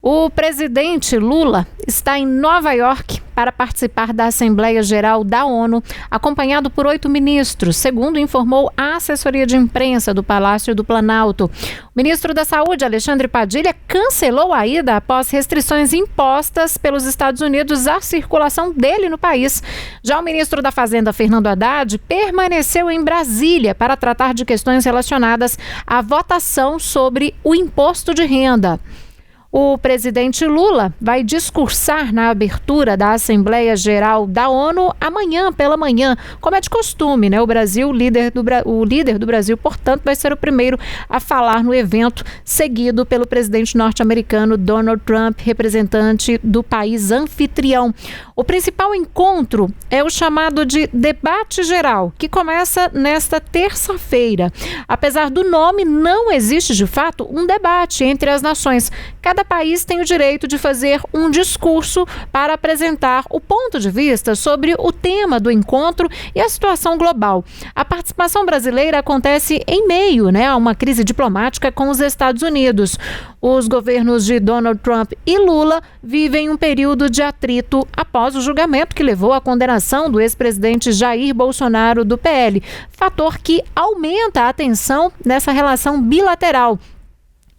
O presidente Lula está em Nova York para participar da Assembleia Geral da ONU, acompanhado por 8 ministros, segundo informou a assessoria de imprensa do Palácio do Planalto. O ministro da Saúde, Alexandre Padilha, cancelou a ida após restrições impostas pelos Estados Unidos à circulação dele no país. Já o ministro da Fazenda, Fernando Haddad, permaneceu em Brasília para tratar de questões relacionadas à votação sobre o imposto de renda. O presidente Lula vai discursar na abertura da Assembleia Geral da ONU amanhã pela manhã, como é de costume, né? O líder do Brasil, portanto, vai ser o primeiro a falar no evento, seguido pelo presidente norte-americano Donald Trump, representante do país anfitrião. O principal encontro é o chamado de debate geral, que começa nesta terça-feira. Apesar do nome, não existe de fato um debate entre as nações. Cada país tem o direito de fazer um discurso para apresentar o ponto de vista sobre o tema do encontro e a situação global. A participação brasileira acontece em meio, a uma crise diplomática com os Estados Unidos. Os governos de Donald Trump e Lula vivem um período de atrito após o julgamento que levou à condenação do ex-presidente Jair Bolsonaro do PL, fator que aumenta a tensão nessa relação bilateral.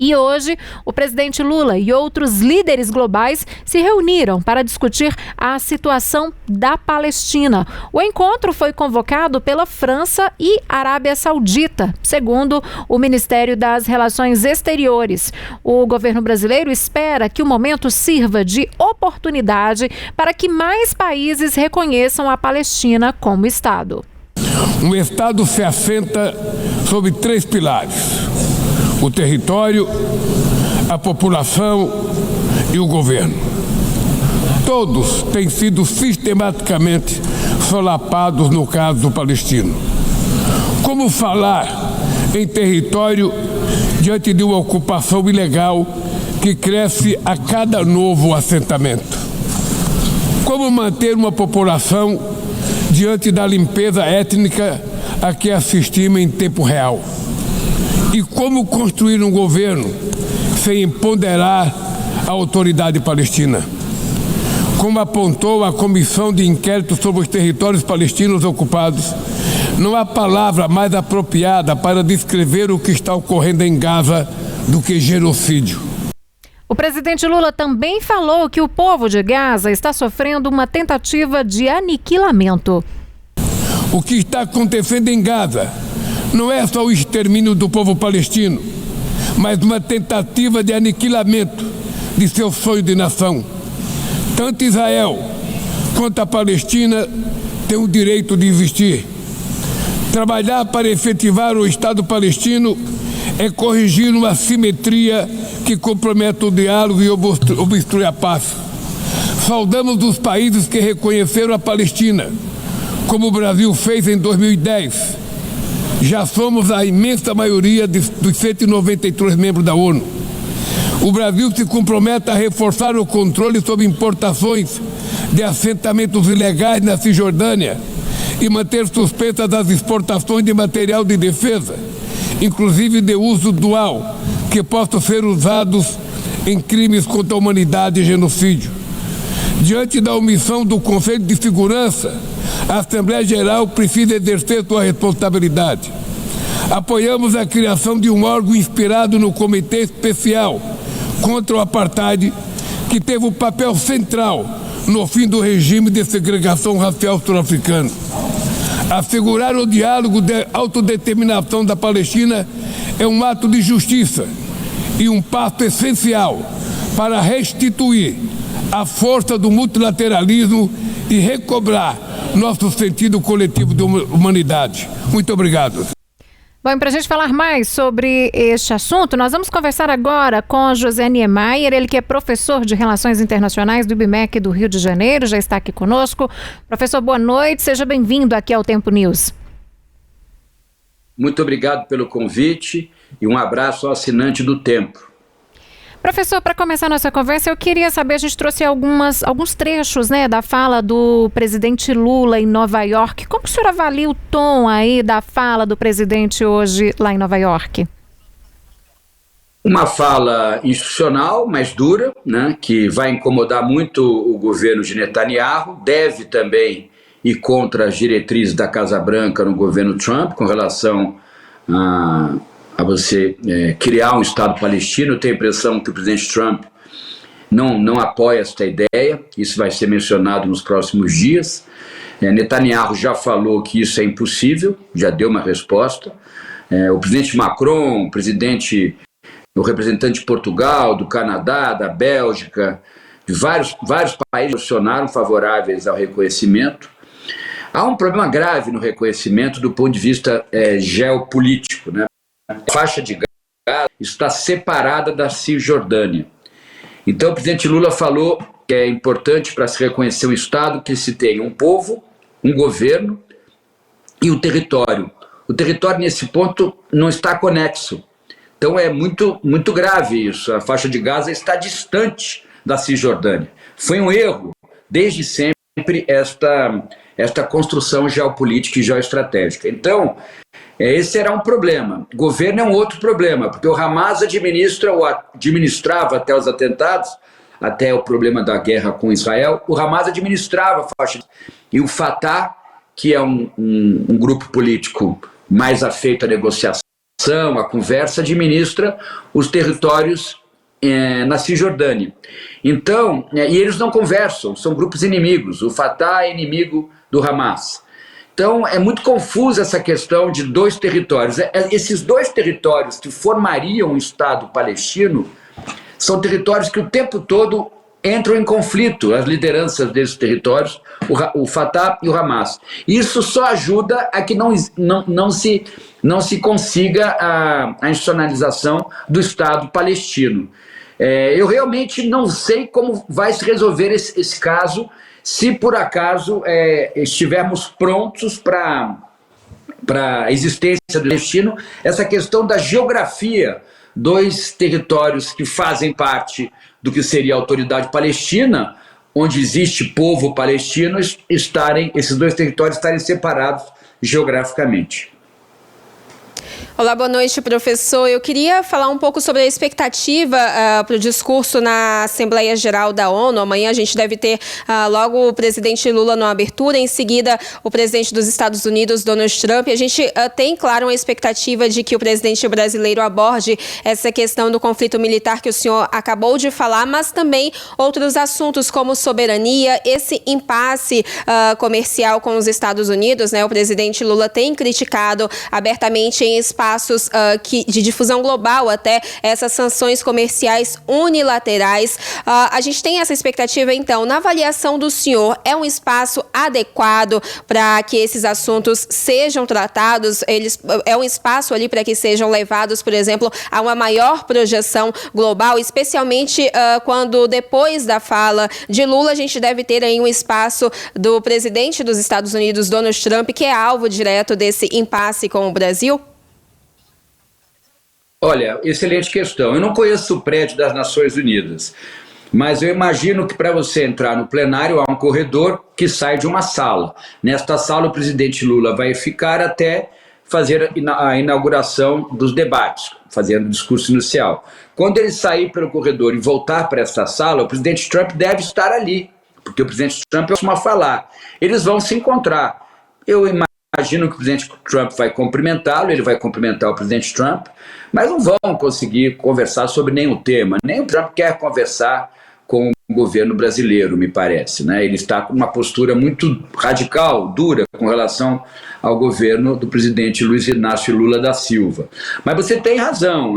E hoje, o presidente Lula e outros líderes globais se reuniram para discutir a situação da Palestina. O encontro foi convocado pela França e Arábia Saudita, segundo o Ministério das Relações Exteriores. O governo brasileiro espera que o momento sirva de oportunidade para que mais países reconheçam a Palestina como Estado. Um Estado se assenta sobre 3 pilares: o território, a população e o governo. Todos têm sido sistematicamente solapados no caso do palestino. Como falar em território diante de uma ocupação ilegal que cresce a cada novo assentamento? Como manter uma população diante da limpeza étnica a que assistimos em tempo real? E como construir um governo sem empoderar a autoridade palestina? Como apontou a Comissão de Inquérito sobre os Territórios Palestinos Ocupados, não há palavra mais apropriada para descrever o que está ocorrendo em Gaza do que genocídio. O presidente Lula também falou que o povo de Gaza está sofrendo uma tentativa de aniquilamento. O que está acontecendo em Gaza não é só o extermínio do povo palestino, mas uma tentativa de aniquilamento de seu sonho de nação. Tanto Israel quanto a Palestina têm o direito de existir. Trabalhar para efetivar o Estado palestino é corrigir uma assimetria que compromete o diálogo e obstrui a paz. Saudamos os países que reconheceram a Palestina, como o Brasil fez em 2010. Já somos a imensa maioria dos 193 membros da ONU. O Brasil se compromete a reforçar o controle sobre importações de assentamentos ilegais na Cisjordânia e manter suspensas as exportações de material de defesa, inclusive de uso dual, que possam ser usados em crimes contra a humanidade e genocídio. Diante da omissão do Conselho de Segurança, a Assembleia Geral precisa exercer sua responsabilidade. Apoiamos a criação de um órgão inspirado no Comitê Especial contra o Apartheid, que teve um papel central no fim do regime de segregação racial sul-africano. Assegurar o diálogo de autodeterminação da Palestina é um ato de justiça e um passo essencial para restituir a força do multilateralismo e recobrar nosso sentido coletivo de humanidade. Muito obrigado. Bom, para a gente falar mais sobre este assunto, nós vamos conversar agora com José Niemeyer, ele que é professor de Relações Internacionais do IBMEC do Rio de Janeiro, já está aqui conosco. Professor, boa noite, seja bem-vindo aqui ao Tempo News. Muito obrigado pelo convite e um abraço ao assinante do Tempo. Professor, para começar a nossa conversa, eu queria saber, a gente trouxe alguns trechos, da fala do presidente Lula em Nova York. Como o senhor avalia o tom. tom aí da fala do presidente hoje lá em Nova York? Uma fala institucional, mais dura, né, que vai incomodar muito o governo de Netanyahu, deve também ir contra as diretrizes da Casa Branca no governo Trump com relação a você criar um Estado palestino. Eu tenho a impressão que o presidente Trump não apoia esta ideia, isso vai ser mencionado nos próximos dias. Netanyahu já falou que isso é impossível, já deu uma resposta. O presidente Macron, o representante de Portugal, do Canadá, da Bélgica, de vários países posicionaram favoráveis ao reconhecimento. Há um problema grave no reconhecimento do ponto de vista geopolítico, né? A faixa de Gaza está separada da Cisjordânia. Então o presidente Lula falou que é importante para se reconhecer o Estado que se tenha um povo, um governo e um território. O território nesse ponto não está conexo. Então é muito grave isso. A faixa de Gaza está distante da Cisjordânia. Foi um erro, desde sempre, esta construção geopolítica e geoestratégica. Então, esse era um problema. O governo é um outro problema, porque o Hamas administrava até os atentados, até o problema da guerra com Israel, o Hamas administrava a faixa. E o Fatah, que é um grupo político mais afeito à negociação, a conversa, administra os territórios na Cisjordânia. Então, e eles não conversam, são grupos inimigos. O Fatah é inimigo do Hamas. Então, é muito confusa essa questão de dois territórios. Esses dois territórios que formariam o Estado palestino são territórios que o tempo todo entram em conflito, as lideranças desses territórios, o Fatah e o Hamas. Isso só ajuda a que não se consiga a institucionalização do Estado palestino. Eu realmente não sei como vai se resolver esse caso, se por acaso estivermos prontos para a existência do palestino. Essa questão da geografia, dois territórios que fazem parte do que seria a autoridade palestina, onde existe povo palestino, esses dois territórios estarem separados geograficamente. Olá, boa noite, professor. Eu queria falar um pouco sobre a expectativa para o discurso na Assembleia Geral da ONU. Amanhã a gente deve ter logo o presidente Lula na abertura, em seguida o presidente dos Estados Unidos, Donald Trump. A gente tem, claro, uma expectativa de que o presidente brasileiro aborde essa questão do conflito militar que o senhor acabou de falar, mas também outros assuntos como soberania, esse impasse comercial com os Estados Unidos, né? O presidente Lula tem criticado abertamente em espaços de difusão global até essas sanções comerciais unilaterais. A gente tem essa expectativa, então, na avaliação do senhor, é um espaço adequado para que esses assuntos sejam tratados? É um espaço ali para que sejam levados, por exemplo, a uma maior projeção global, especialmente quando depois da fala de Lula a gente deve ter aí um espaço do presidente dos Estados Unidos, Donald Trump, que é alvo direto desse impasse com o Brasil? Olha, excelente questão. Eu não conheço o prédio das Nações Unidas, mas eu imagino que para você entrar no plenário há um corredor que sai de uma sala. Nesta sala o presidente Lula vai ficar até fazer a inauguração dos debates, fazendo o discurso inicial. Quando ele sair pelo corredor e voltar para essa sala, o presidente Trump deve estar ali, porque o presidente Trump costuma falar. Eles vão se encontrar. Eu imagino que o presidente Trump vai cumprimentá-lo, ele vai cumprimentar o presidente Trump, mas não vão conseguir conversar sobre nenhum tema. Nem o Trump quer conversar com o governo brasileiro, me parece, né? Ele está com uma postura muito radical, dura, com relação ao governo do presidente Luiz Inácio Lula da Silva. Mas você tem razão,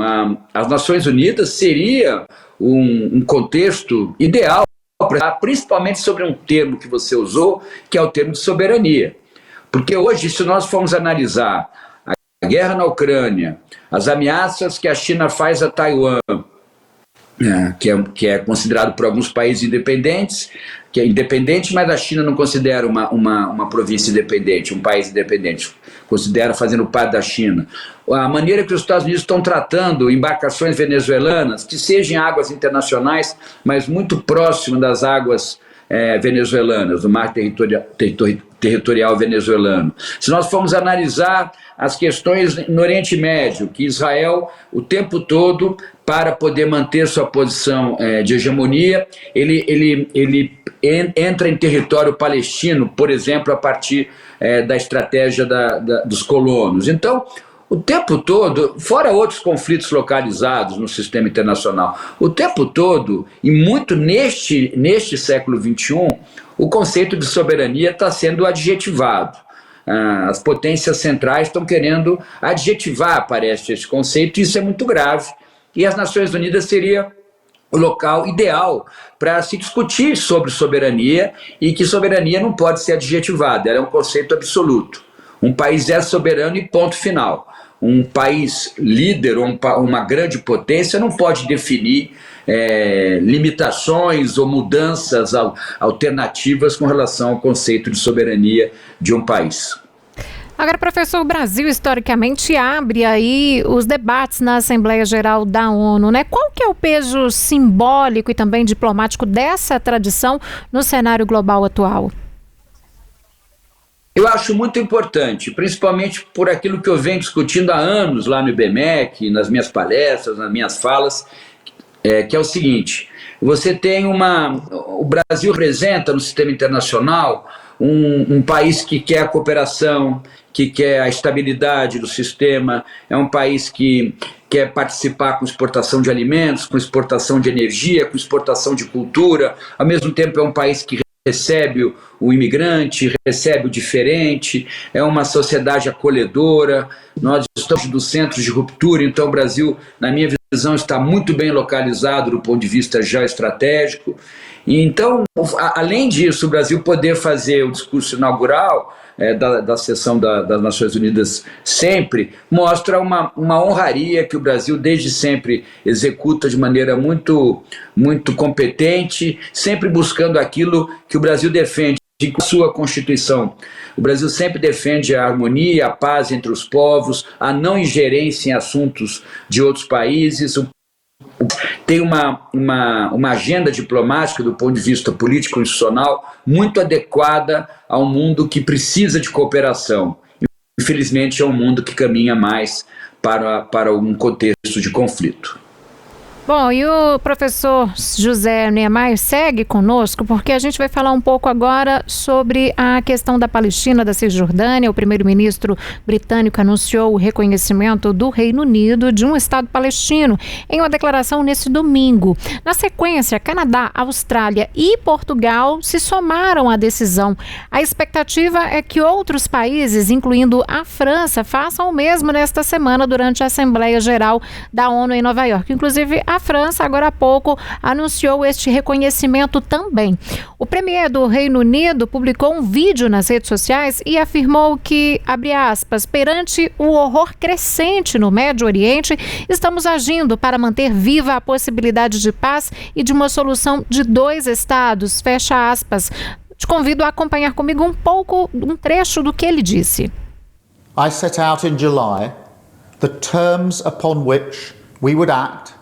as Nações Unidas seria um contexto ideal, principalmente sobre um termo que você usou, que é o termo de soberania. Porque hoje, se nós formos analisar a guerra na Ucrânia, as ameaças que a China faz a Taiwan, que é considerado por alguns países independentes, que é independente, mas a China não considera uma província independente, um país independente, considera fazendo parte da China. A maneira que os Estados Unidos estão tratando embarcações venezuelanas, que sejam águas internacionais, mas muito próximo das águas venezuelanas, do mar territorial venezuelano. Se nós formos analisar as questões no Oriente Médio, que Israel, o tempo todo, para poder manter sua posição de hegemonia, ele entra em território palestino, por exemplo, a partir da estratégia dos colonos. Então, o tempo todo, fora outros conflitos localizados no sistema internacional, o tempo todo, e muito neste século XXI, o conceito de soberania está sendo adjetivado. As potências centrais estão querendo adjetivar, parece, esse conceito, e isso é muito grave. E as Nações Unidas seria o local ideal para se discutir sobre soberania, e que soberania não pode ser adjetivada, ela é um conceito absoluto. Um país é soberano e ponto final. Um país líder ou uma grande potência não pode definir limitações ou mudanças alternativas com relação ao conceito de soberania de um país. Agora, professor, o Brasil historicamente abre aí os debates na Assembleia Geral da ONU, né? Qual que é o peso simbólico e também diplomático dessa tradição no cenário global atual? Eu acho muito importante, principalmente por aquilo que eu venho discutindo há anos lá no IBMEC, nas minhas palestras, nas minhas falas, que é o seguinte: você tem o Brasil representa no sistema internacional um país que quer a cooperação, que quer a estabilidade do sistema, é um país que quer participar com exportação de alimentos, com exportação de energia, com exportação de cultura, ao mesmo tempo é um país que recebe o imigrante, recebe o diferente, é uma sociedade acolhedora, nós estamos no centro de ruptura, então o Brasil, na minha visão, está muito bem localizado do ponto de vista geoestratégico. E então, além disso, o Brasil poder fazer o discurso inaugural da sessão das Nações Unidas sempre, mostra uma honraria que o Brasil desde sempre executa de maneira muito, muito competente, sempre buscando aquilo que o Brasil defende com a sua Constituição. O Brasil sempre defende a harmonia, a paz entre os povos, a não ingerência em assuntos de outros países. Tem uma agenda diplomática do ponto de vista político e institucional muito adequada ao mundo que precisa de cooperação. Infelizmente é um mundo que caminha mais para um contexto de conflito. Bom, e o professor José Niemeyer segue conosco, porque a gente vai falar um pouco agora sobre a questão da Palestina, da Cisjordânia. O primeiro-ministro britânico anunciou o reconhecimento do Reino Unido de um Estado palestino em uma declaração nesse domingo. Na sequência, Canadá, Austrália e Portugal se somaram à decisão. A expectativa é que outros países, incluindo a França, façam o mesmo nesta semana durante a Assembleia Geral da ONU em Nova York. Inclusive, a França, agora há pouco, anunciou este reconhecimento também. O premier do Reino Unido publicou um vídeo nas redes sociais e afirmou que, abre aspas, perante o horror crescente no Médio Oriente, estamos agindo para manter viva a possibilidade de paz e de uma solução de 2 estados, fecha aspas. Te convido a acompanhar comigo um trecho do que ele disse. I set out in July the terms upon which we would act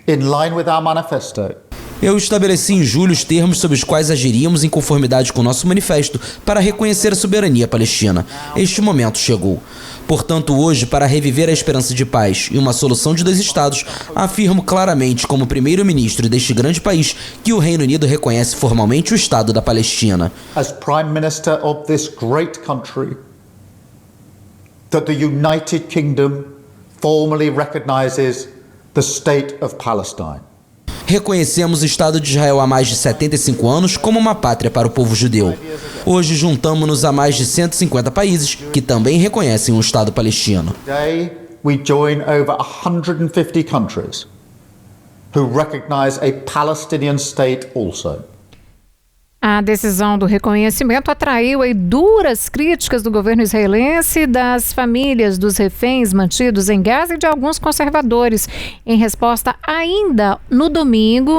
in line with our manifesto. Eu estabeleci em julho os termos sobre os quais agiríamos em conformidade com o nosso manifesto para reconhecer a soberania palestina. Este momento chegou. Portanto, hoje, para reviver a esperança de paz e uma solução de 2 estados, afirmo claramente como primeiro-ministro deste grande país que o Reino Unido reconhece formalmente o Estado da Palestina. As Prime Minister of this great country, that the United Kingdom formally recognizes the State of Palestine. Reconhecemos o Estado de Israel há mais de 75 anos como uma pátria para o povo judeu. Hoje juntamos-nos a mais de 150 países que também reconhecem o Estado palestino. Today we join over 150 countries who recognize a Palestinian state also. A decisão do reconhecimento atraiu duras críticas do governo israelense, das famílias dos reféns mantidos em Gaza e de alguns conservadores. Em resposta, ainda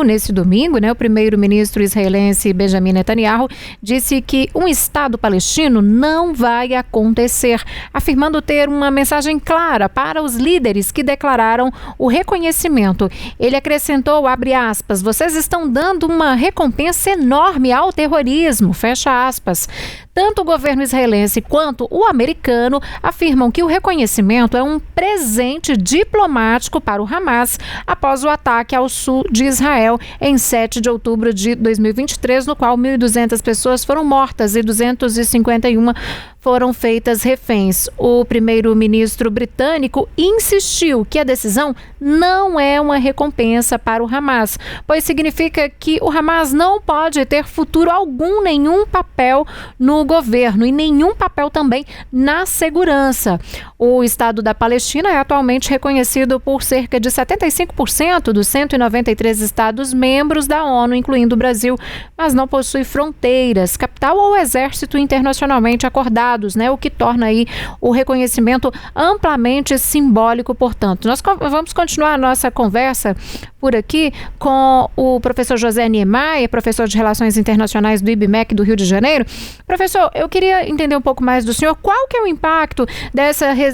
nesse domingo, o primeiro-ministro israelense Benjamin Netanyahu disse que um Estado palestino não vai acontecer, afirmando ter uma mensagem clara para os líderes que declararam o reconhecimento. Ele acrescentou, abre aspas, vocês estão dando uma recompensa enorme aos ao terrorismo, fecha aspas. Tanto o governo israelense quanto o americano afirmam que o reconhecimento é um presente diplomático para o Hamas após o ataque ao sul de Israel em 7 de outubro de 2023, no qual 1.200 pessoas foram mortas e 251 foram feitas reféns. O primeiro-ministro britânico insistiu que a decisão não é uma recompensa para o Hamas, pois significa que o Hamas não pode ter futuro algum, nenhum papel no governo e nenhum papel também na segurança. O Estado da Palestina é atualmente reconhecido por cerca de 75% dos 193 Estados membros da ONU, incluindo o Brasil, mas não possui fronteiras, capital ou exército internacionalmente acordados, né? O que torna aí o reconhecimento amplamente simbólico, portanto. Nós vamos continuar a nossa conversa por aqui com o professor José Niemeyer, professor de Relações Internacionais do IBMEC do Rio de Janeiro. Professor, eu queria entender um pouco mais do senhor. Qual que é o impacto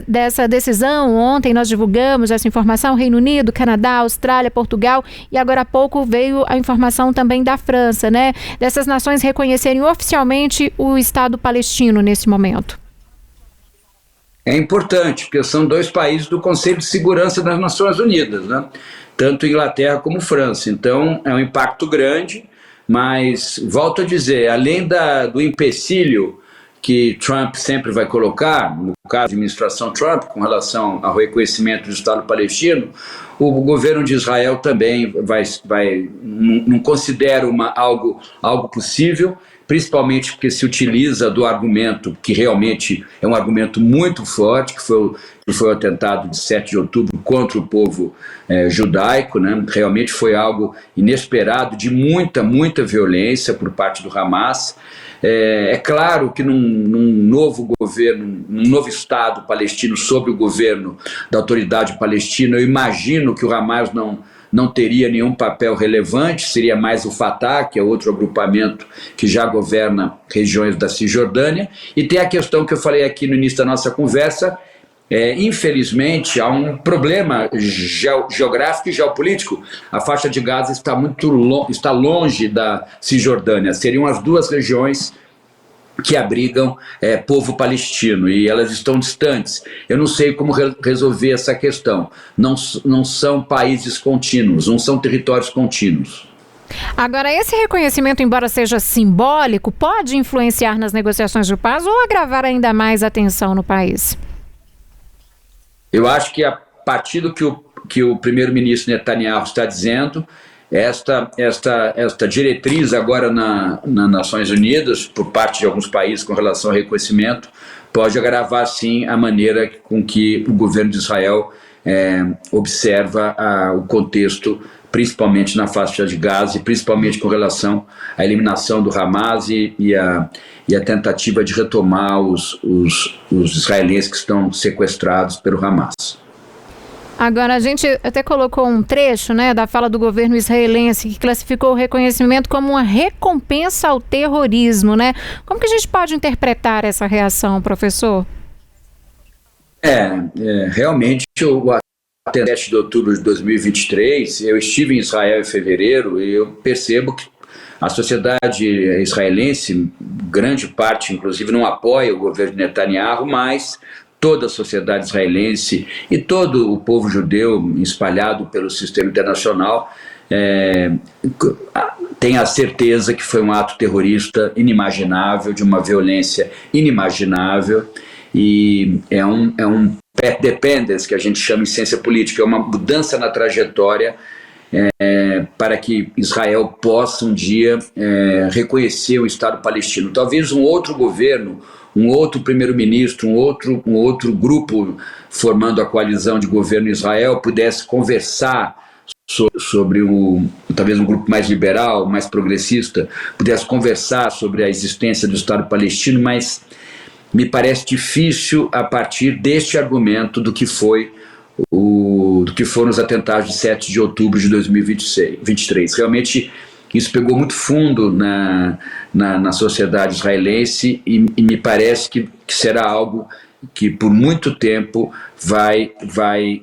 dessa decisão? Ontem nós divulgamos essa informação, Reino Unido, Canadá, Austrália, Portugal, e agora há pouco veio a informação também da França, né? Dessas nações reconhecerem oficialmente o Estado palestino nesse momento. É importante, porque são dois países do Conselho de Segurança das Nações Unidas, né? Tanto Inglaterra como França. Então, é um impacto grande, mas, volto a dizer, além do empecilho que Trump sempre vai colocar, no caso da administração Trump, com relação ao reconhecimento do Estado palestino, o governo de Israel também não considera algo possível, principalmente porque se utiliza do argumento que realmente é um argumento muito forte, que foi o atentado de 7 de outubro contra o povo judaico, né? Realmente foi algo inesperado, de muita violência por parte do Hamas. É claro que num novo governo, num novo Estado palestino sob o governo da autoridade palestina, eu imagino que o Hamas não teria nenhum papel relevante, seria mais o Fatah, que é outro agrupamento que já governa regiões da Cisjordânia. E tem a questão que eu falei aqui no início da nossa conversa, infelizmente há um problema geográfico e geopolítico. A faixa de Gaza está longe da Cisjordânia, seriam as duas regiões que abrigam povo palestino, e elas estão distantes. Eu não sei como resolver essa questão. Não são países contínuos, não são territórios contínuos. Agora, esse reconhecimento, embora seja simbólico, pode influenciar nas negociações de paz ou agravar ainda mais a tensão no país? Eu acho que a partir do que o primeiro-ministro Netanyahu está dizendo, esta diretriz agora nas Nações Unidas, por parte de alguns países com relação ao reconhecimento, pode agravar sim a maneira com que o governo de Israel observa o contexto, principalmente na faixa de Gaza, e principalmente com relação à eliminação do Hamas e a tentativa de retomar os israelenses que estão sequestrados pelo Hamas. Agora, a gente até colocou um trecho, né, da fala do governo israelense que classificou o reconhecimento como uma recompensa ao terrorismo, né? Como que a gente pode interpretar essa reação, professor? Realmente, o atentado 7 de outubro de 2023, eu estive em Israel em fevereiro e eu percebo que a sociedade israelense, grande parte, inclusive, não apoia o governo de Netanyahu, mas toda a sociedade israelense e todo o povo judeu espalhado pelo sistema internacional tem a certeza que foi um ato terrorista inimaginável, de uma violência inimaginável, e é um path dependence, que a gente chama em ciência política, é uma mudança na trajetória para que Israel possa um dia reconhecer o Estado palestino. Talvez um outro governo, um outro primeiro-ministro, um outro grupo formando a coalizão de governo Israel pudesse conversar sobre talvez um grupo mais liberal, mais progressista, pudesse conversar sobre a existência do Estado palestino, mas me parece difícil a partir deste argumento do que foram os atentados de 7 de outubro de 2023. Realmente isso pegou muito fundo na sociedade israelense e me parece que será algo que por muito tempo vai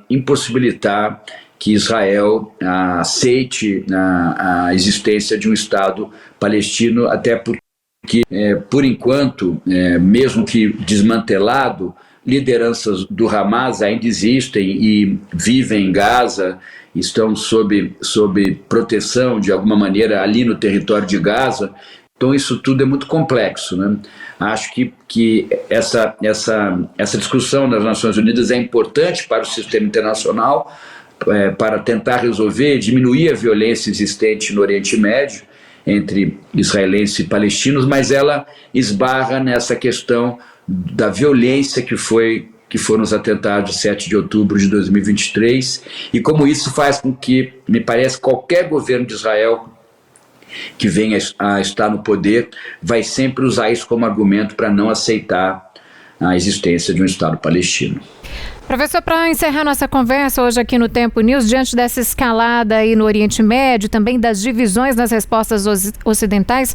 impossibilitar que Israel aceite a existência de um Estado palestino, até porque, por enquanto, mesmo que desmantelado, lideranças do Hamas ainda existem e vivem em Gaza, estão sob proteção de alguma maneira ali no território de Gaza. Então isso tudo é muito complexo, né? Acho que essa discussão nas Nações Unidas é importante para o sistema internacional, para tentar resolver, diminuir a violência existente no Oriente Médio entre israelenses e palestinos, mas ela esbarra nessa questão da violência que foram os atentados de 7 de outubro de 2023, e como isso faz com que, me parece, qualquer governo de Israel que venha a estar no poder vai sempre usar isso como argumento para não aceitar a existência de um Estado palestino. Professor, para encerrar nossa conversa hoje aqui no Tempo News, diante dessa escalada aí no Oriente Médio, também das divisões nas respostas ocidentais,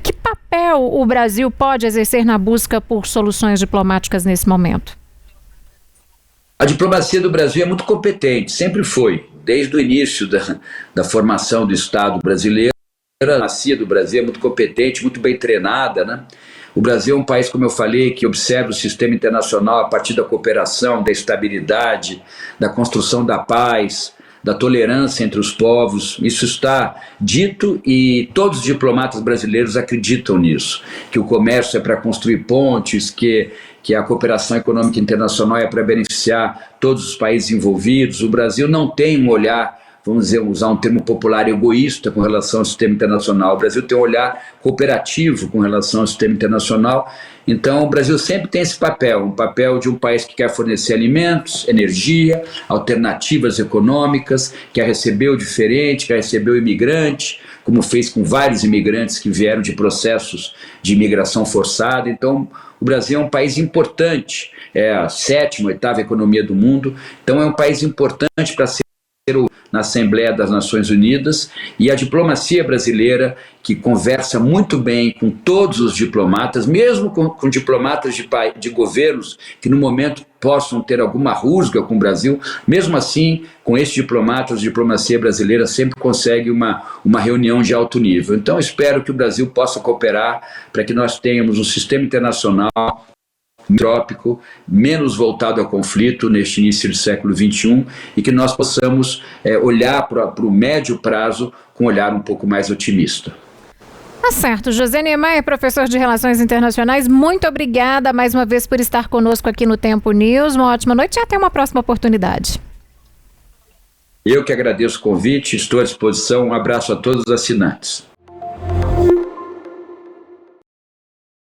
que papel o Brasil pode exercer na busca por soluções diplomáticas nesse momento? A diplomacia do Brasil é muito competente, sempre foi, desde o início da formação do Estado brasileiro. A diplomacia do Brasil é muito competente, muito bem treinada, né? O Brasil é um país, como eu falei, que observa o sistema internacional a partir da cooperação, da estabilidade, da construção da paz, da tolerância entre os povos. Isso está dito e todos os diplomatas brasileiros acreditam nisso, que o comércio é para construir pontes, que a cooperação econômica internacional é para beneficiar todos os países envolvidos. O Brasil não tem um olhar, vamos dizer, usar um termo popular, egoísta com relação ao sistema internacional. O Brasil tem um olhar cooperativo com relação ao sistema internacional. Então, o Brasil sempre tem esse papel, um papel de um país que quer fornecer alimentos, energia, alternativas econômicas, quer receber o diferente, quer receber o imigrante, como fez com vários imigrantes que vieram de processos de imigração forçada. Então, o Brasil é um país importante, é a 7ª, 8ª economia do mundo, então é um país importante para ser na Assembleia das Nações Unidas, e a diplomacia brasileira, que conversa muito bem com todos os diplomatas, mesmo com diplomatas de governos que no momento possam ter alguma rusga com o Brasil, mesmo assim, com esses diplomatas, a diplomacia brasileira sempre consegue uma reunião de alto nível. Então, espero que o Brasil possa cooperar para que nós tenhamos um sistema internacional trópico, menos voltado ao conflito neste início do século XXI, e que nós possamos olhar para o médio prazo com um olhar um pouco mais otimista. Tá certo. José Niemeyer, professor de Relações Internacionais, muito obrigada mais uma vez por estar conosco aqui no Tempo News. Uma ótima noite e até uma próxima oportunidade. Eu que agradeço o convite, estou à disposição. Um abraço a todos os assinantes.